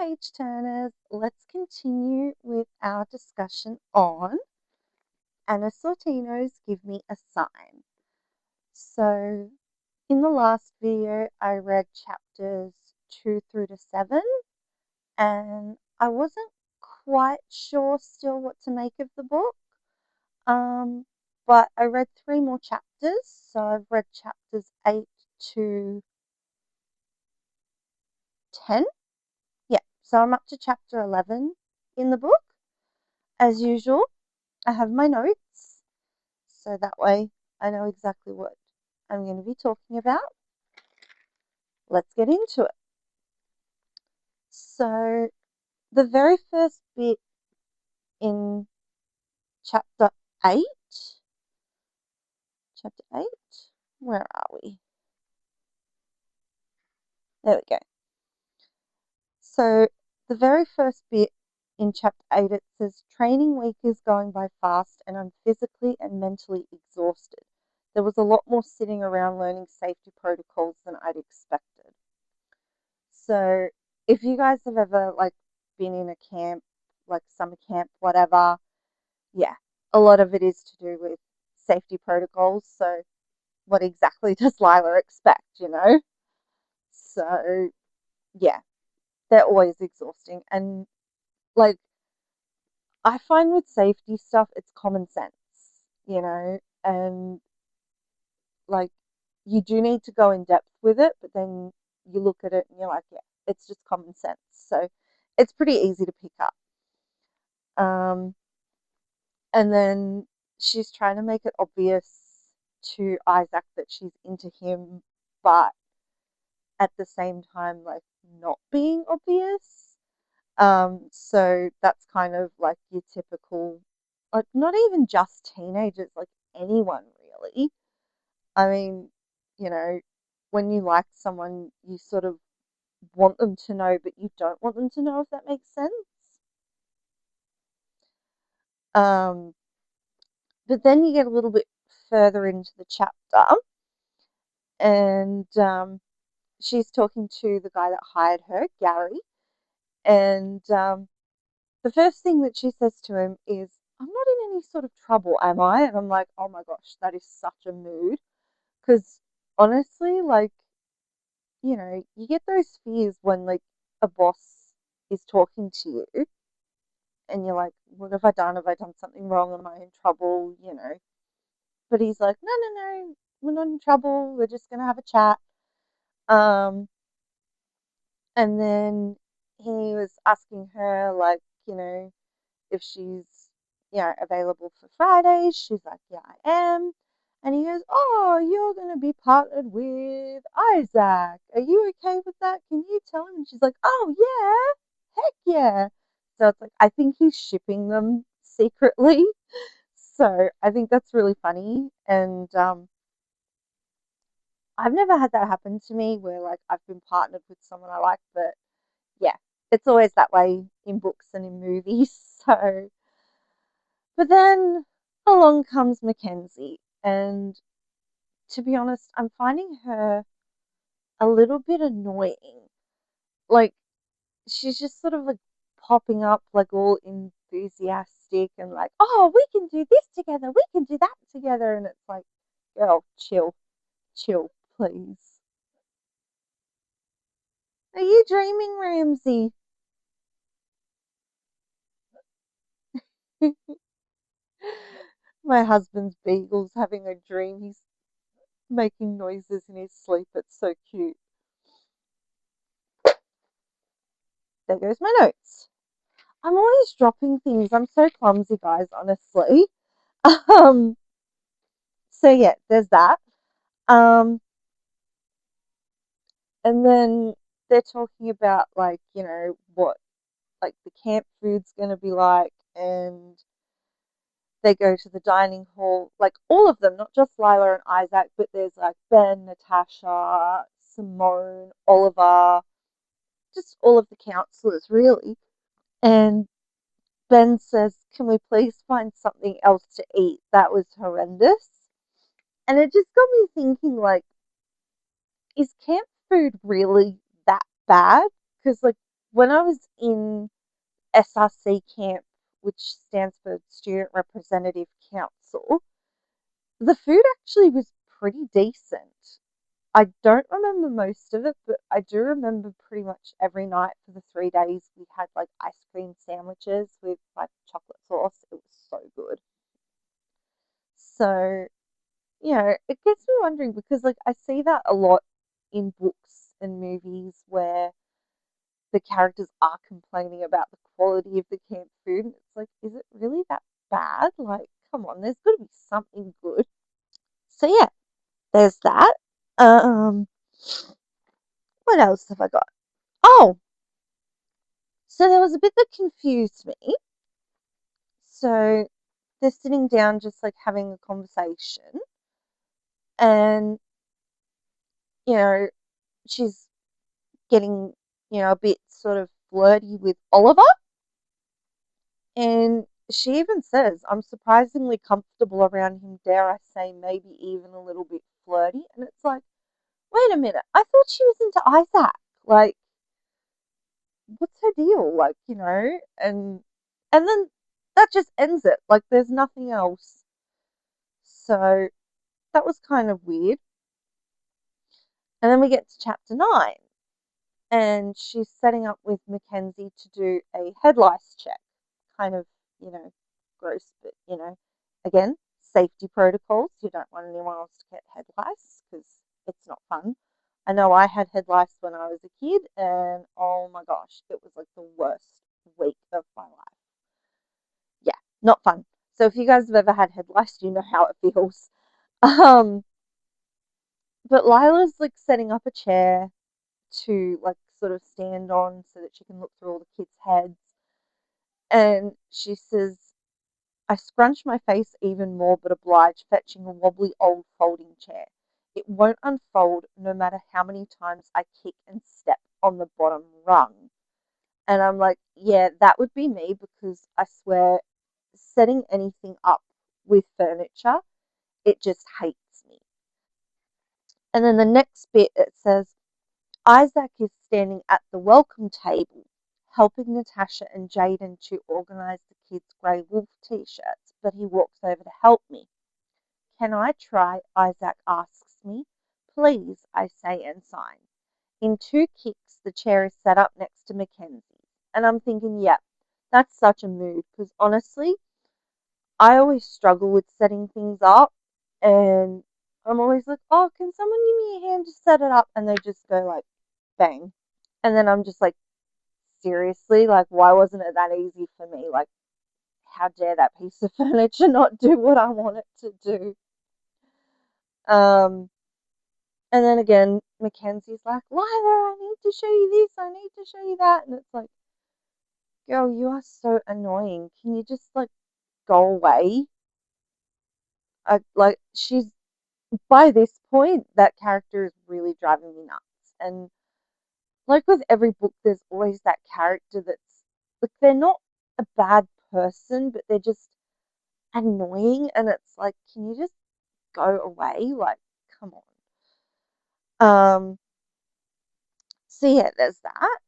page turners. Let's continue with our discussion on Anna Sortino's Give Me a Sign. So, in the last video, I read chapters 2 through to 7, and I wasn't quite sure still what to make of the book. But I read 3 more chapters, so I've read chapters 8 to 10. Yeah, so I'm up to chapter 11 in the book. As usual, I have my notes, so that way I know exactly what I'm going to be talking about. Let's get into it. So, the very first bit in chapter 8, where are we? There we go. So, the very first bit in chapter 8, it says, "Training week is going by fast and I'm physically and mentally exhausted. There was a lot more sitting around learning safety protocols than I'd expected." So, if you guys have ever been in a camp, like summer camp, whatever, yeah, a lot of it is to do with safety protocols. So, what exactly does Lila expect? So, yeah, they're always exhausting. And like, I find with safety stuff, it's common sense, and like, you do need to go in depth with it, but then you look at it and you're like, yeah, it's just common sense. So it's pretty easy to pick up. Um, and then she's trying to make it obvious to Isaac that she's into him, but at the same time, like, not being obvious. So that's kind of like your typical, like, not even just teenagers, like anyone really. I mean, you know, when you like someone, you sort of want them to know, but you don't want them to know, if that makes sense. Um, but then you get a little bit further into the chapter, and she's talking to the guy that hired her, Gary, and the first thing that she says to him is, "I'm not in any sort of trouble, am I?" And I'm like, oh my gosh, that is such a mood. Because honestly, like, you get those fears when, like, a boss is talking to you and you're like, what have I done? Have I done something wrong? Am I in trouble? But he's like, no, no, no, we're not in trouble. We're just going to have a chat. Um, and then he was asking her, like, if she's, available for Fridays. She's like, yeah, I am. And he goes, oh, you're going to be partnered with Isaac. Are you okay with that? Can you tell him? And she's like, oh, yeah, heck yeah. So it's like, I think he's shipping them secretly. So I think that's really funny. And I've never had that happen to me where, like, I've been partnered with someone I like, but yeah, it's always that way in books and in movies. So, but then along comes Mackenzie, and to be honest, I'm finding her a little bit annoying. Like, she's just sort of like popping up, like, all enthusiastic and like, oh, we can do this together, we can do that together. And it's like, girl, chill, please. Are you dreaming, Ramsey? My husband's beagle's having a dream. He's making noises in his sleep. It's so cute. There goes my notes. I'm always dropping things. I'm so clumsy, guys, honestly. Um, so yeah, there's that. Um, and then they're talking about, like, what, like, the camp food's gonna be like, and they go to the dining hall, like, all of them, not just Lila and Isaac, but there's like Ben, Natasha, Simone, Oliver, just all of the counselors really. And Ben says, can we please find something else to eat? That was horrendous. And it just got me thinking, like, is camp food really that bad? Because, like, when I was in SRC camp, which stands for Student Representative Council, the food actually was pretty decent. I don't remember most of it, but I do remember pretty much every night for the 3 days we had like ice cream sandwiches with like chocolate sauce. It was so good. So, it gets me wondering because like I see that a lot in books and movies where the characters are complaining about the quality of the camp food. And it's like, is it really that bad? Like, come on, there's got to be something good. So yeah, there's that. Um, what else have I got? Oh, so there was a bit that confused me. So they're sitting down, just like having a conversation, and you know, she's getting, a bit sort of flirty with Oliver. And she even says, I'm surprisingly comfortable around him, dare I say, maybe even a little bit flirty. And it's like, wait a minute, I thought she was into Isaac. Like, what's her deal? Like, and then that just ends it. Like, there's nothing else. So that was kind of weird. And then we get to chapter 9, and she's setting up with Mackenzie to do a head lice check. Kind of, you know, gross, but, again, safety protocols. You don't want anyone else to get head lice because it's not fun. I know I had head lice when I was a kid, and oh my gosh, it was like the worst week of my life. Yeah, not fun. So if you guys have ever had head lice, you know how it feels. Um, but Lila's like setting up a chair to like sort of stand on so that she can look through all the kids' heads. And she says, I scrunch my face even more, but oblige, fetching a wobbly old folding chair. It won't unfold no matter how many times I kick and step on the bottom rung. And I'm like, yeah, that would be me because I swear, setting anything up with furniture, it just hates me. And then the next bit, it says, Isaac is standing at the welcome table, helping Natasha and Jaden to organize the kids' grey wolf t-shirts, but he walks over to help me. Can I try? Isaac asks me. Please, I say and sign. In 2 kicks, the chair is set up next to Mackenzie's. And I'm thinking, yeah, that's such a mood because honestly, I always struggle with setting things up and I'm always like, oh, can someone give me a hand to set it up? And they just go like, bang. And then I'm just like, seriously, like, why wasn't it that easy for me? Like, how dare that piece of furniture not do what I want it to do? Um, and then again, Mackenzie's like, Lila, I need to show you this, I need to show you that. And it's like, girl, you are so annoying. Can you just like go away? Like, by this point, that character is really driving me nuts. And like with every book, there's always that character that's like, they're not a bad person, but they're just annoying. And it's like, can you just go away? Like, come on. So yeah, there's that.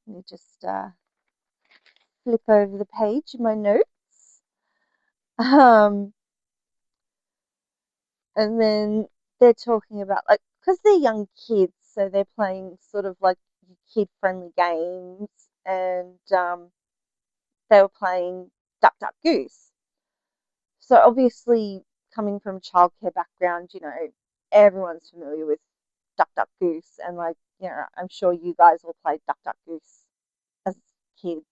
Let me just flip over the page in my notes. Um, and then they're talking about like because they're young kids, so they're playing sort of like kid-friendly games, and they were playing Duck Duck Goose. So obviously, coming from a childcare background, everyone's familiar with Duck Duck Goose, and like I'm sure you guys all played Duck Duck Goose as kids.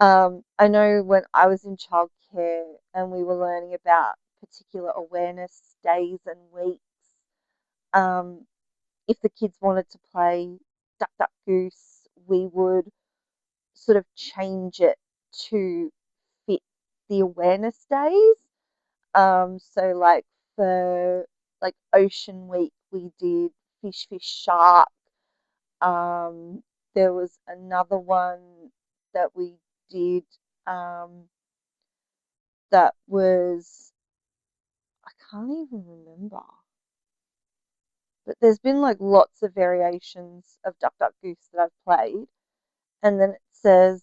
I know when I was in childcare and we were learning about particular awareness days and weeks, um, if the kids wanted to play Duck Duck Goose, we would sort of change it to fit the awareness days. So like for like Ocean Week, we did Fish Fish Shark. Um, there was another one that we did that was I can't even remember. But there's been like lots of variations of Duck Duck Goose that I've played. And then it says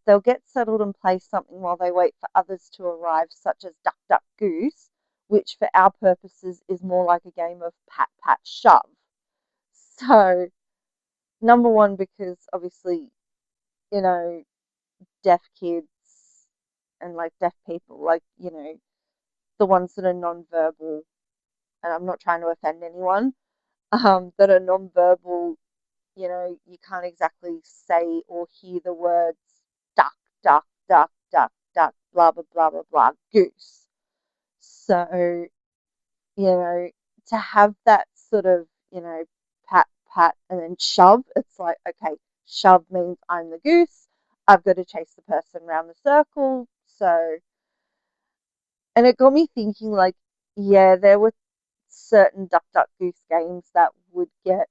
they'll get settled and play something while they wait for others to arrive, such as duck, duck, goose, which for our purposes is more like a game of pat, pat, shove. So, number one, because obviously, you know, deaf kids and like deaf people, like, the ones that are non-verbal, and I'm not trying to offend anyone, that are non-verbal, you can't exactly say or hear the words duck, duck, duck, duck, duck, blah, blah, blah, blah, blah, goose. So, you know, to have that sort of, pat, pat, and then shove, it's like, okay, shove means I'm the goose. I've got to chase the person around the circle. So, and it got me thinking, like, yeah, there were certain duck, duck, goose games that would get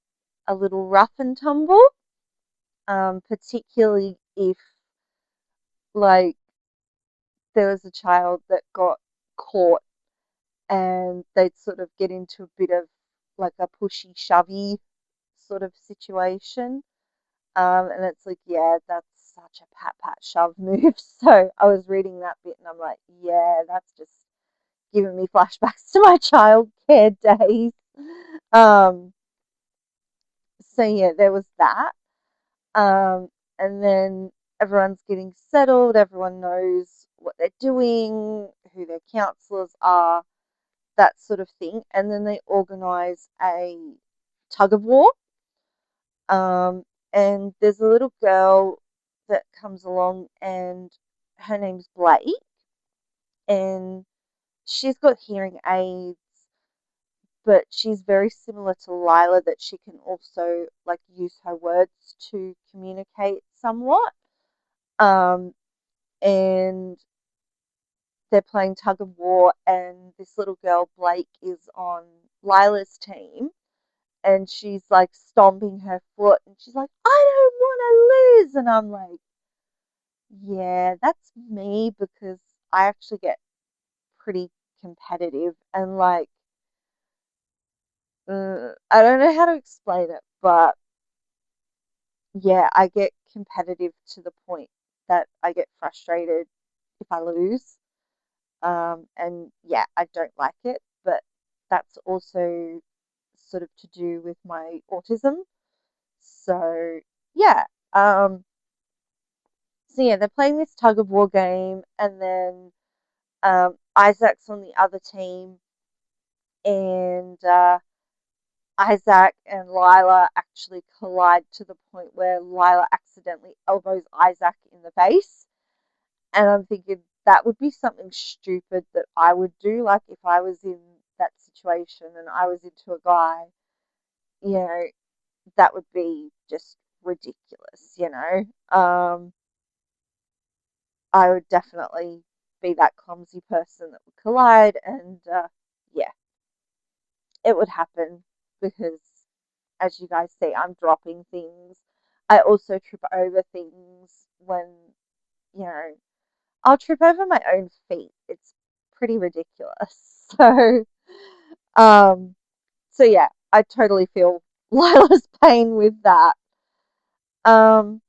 a little rough and tumble, particularly if, like, there was a child that got caught and they'd sort of get into a bit of like a pushy shovey sort of situation. And it's like, yeah, that's such a pat pat shove move. So I was reading that bit and I'm like, yeah, that's just giving me flashbacks to my childcare days. Um, so yeah, there was that. And then everyone's getting settled, everyone knows what they're doing, who their counselors are, that sort of thing. And then they organize a tug of war. Um, and there's a little girl that comes along, and her name's Blake, and she's got hearing aids, but she's very similar to Lila, that she can also like use her words to communicate somewhat. Um, and they're playing tug of war, and this little girl Blake is on Lila's team, and she's like stomping her foot, and she's like, I don't want to lose, and I'm like, yeah, that's me, because I actually get pretty competitive, and like, I don't know how to explain it, but yeah, I get competitive to the point that I get frustrated if I lose. And yeah, I don't like it, but that's also sort of to do with my autism. So yeah, so yeah, they're playing this tug of war game, and then Isaac's on the other team, and Isaac and Lila actually collide to the point where Lila accidentally elbows Isaac in the face. And I'm thinking that would be something stupid that I would do. Like if I was in that situation and I was into a guy, you know, that would be just ridiculous, I would definitely be that clumsy person that would collide. And yeah, it would happen because, as you guys see, I'm dropping things. I also trip over things when, you know, I'll trip over my own feet. It's pretty ridiculous. So, um, so yeah, I totally feel Lila's pain with that. Um,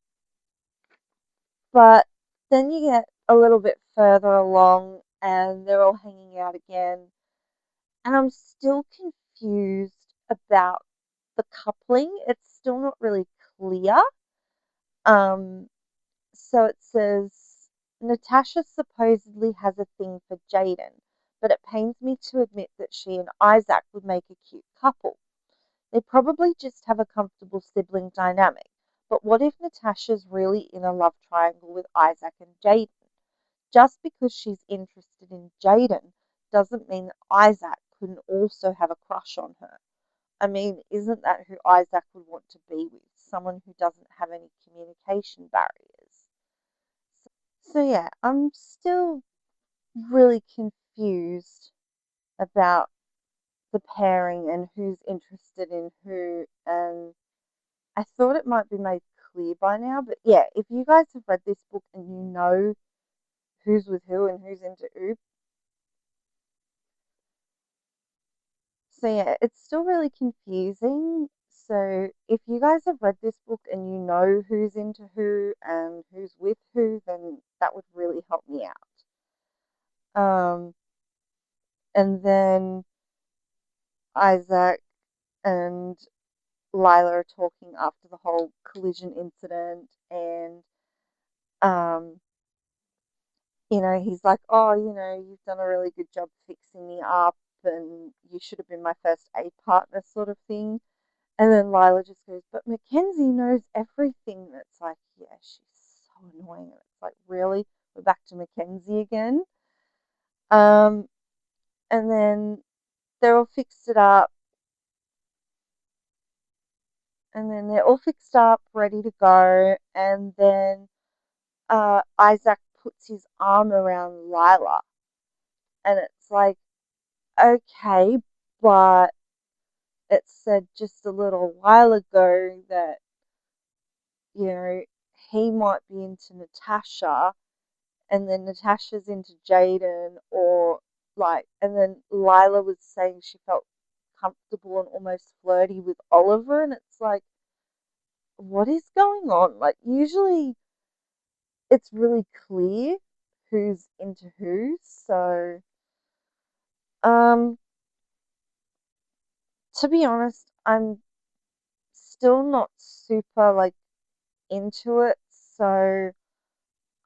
but then you get a little bit further along and they're all hanging out again. And I'm still confused about the coupling. It's still not really clear. Um, So it says Natasha supposedly has a thing for Jaden, but it pains me to admit that she and Isaac would make a cute couple. They probably just have a comfortable sibling dynamic. But what if Natasha's really in a love triangle with Isaac and Jaden? Just because she's interested in Jaden doesn't mean that Isaac couldn't also have a crush on her. I mean, isn't that who Isaac would want to be with? Someone who doesn't have any communication barriers. So yeah, I'm still really confused about the pairing and who's interested in who, and I thought it might be made clear by now, but yeah, if you guys have read this book and you know who's with who and who's into who, so yeah, it's still really confusing. So if you guys have read this book and you know who's into who and who's with who, then that would really help me out. And then Isaac and Lila are talking after the whole collision incident, and um, he's like, "Oh, you've done a really good job fixing me up, and you should have been my first aid partner," sort of thing. And then Lila just goes, "But Mackenzie knows everything." And it's like, yeah, she's so annoying. And it's like, really? We're back to Mackenzie again. Um, and then they're all fixed it up, and then they're all fixed up, ready to go. And then Isaac puts his arm around Lila, and it's like, okay, but it said just a little while ago that you know he might be into Natasha, and then Natasha's into Jaden, or like, and then Lila was saying she felt comfortable and almost flirty with Oliver, and it's like, what is going on? Like, usually it's really clear who's into who, so um, to be honest, I'm still not super like into it, so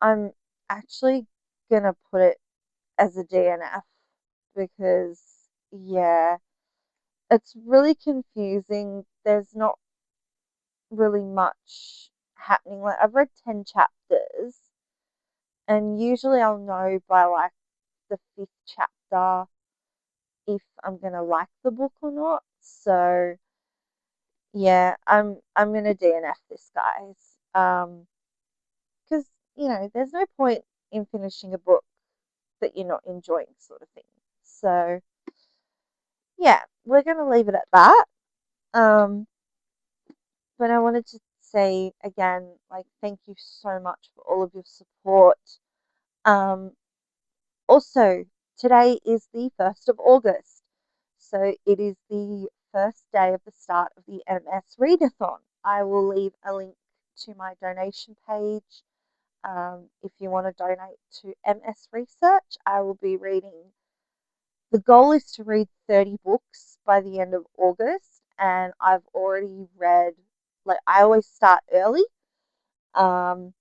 I'm actually gonna put it as a DNF because, yeah, it's really confusing. There's not really much happening. Like, I've read 10 chapters, and usually I'll know by like the fifth chapter if I'm gonna like the book or not. So yeah, I'm gonna DNF this, guys. Because there's no point in finishing a book that you're not enjoying, sort of thing. So yeah, we're gonna leave it at that. Um, but I wanted to say again, like, thank you so much for all of your support. Um, Also, today is the 1st of August, so it is the first day of the start of the MS Readathon. I will leave a link to my donation page. If you want to donate to MS Research, I will be reading. The goal is to read 30 books by the end of August, and I've already read, like, I always start early um,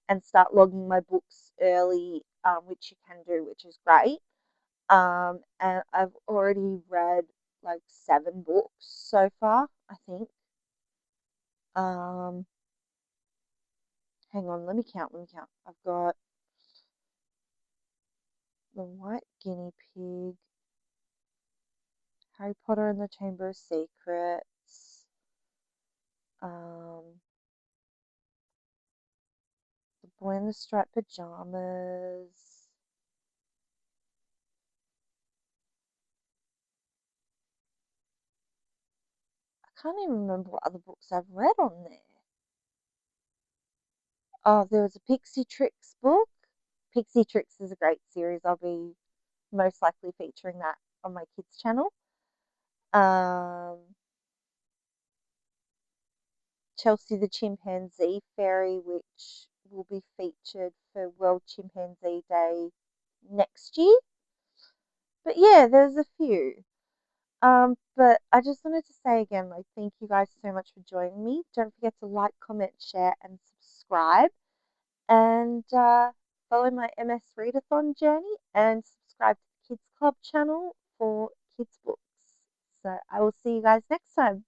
and start logging my books early, which you can do, which is great. And I've already read like 7 books so far, I think. Um, Hang on, let me count. I've got The White Guinea Pig, Harry Potter and the Chamber of Secrets, um, The Boy in the Striped Pajamas. I can't even remember what other books I've read on there. Oh, there was a Pixie Tricks book. Pixie Tricks is a great series. I'll be most likely featuring that on my kids' channel. Chelsea the Chimpanzee Fairy, which will be featured for World Chimpanzee Day next year. But yeah, there's a few. But I just wanted to say again, like, thank you guys so much for joining me. Don't forget to like, comment, share, and subscribe. And follow my MS Readathon journey and subscribe to the Kids Club channel for kids' books. So I will see you guys next time.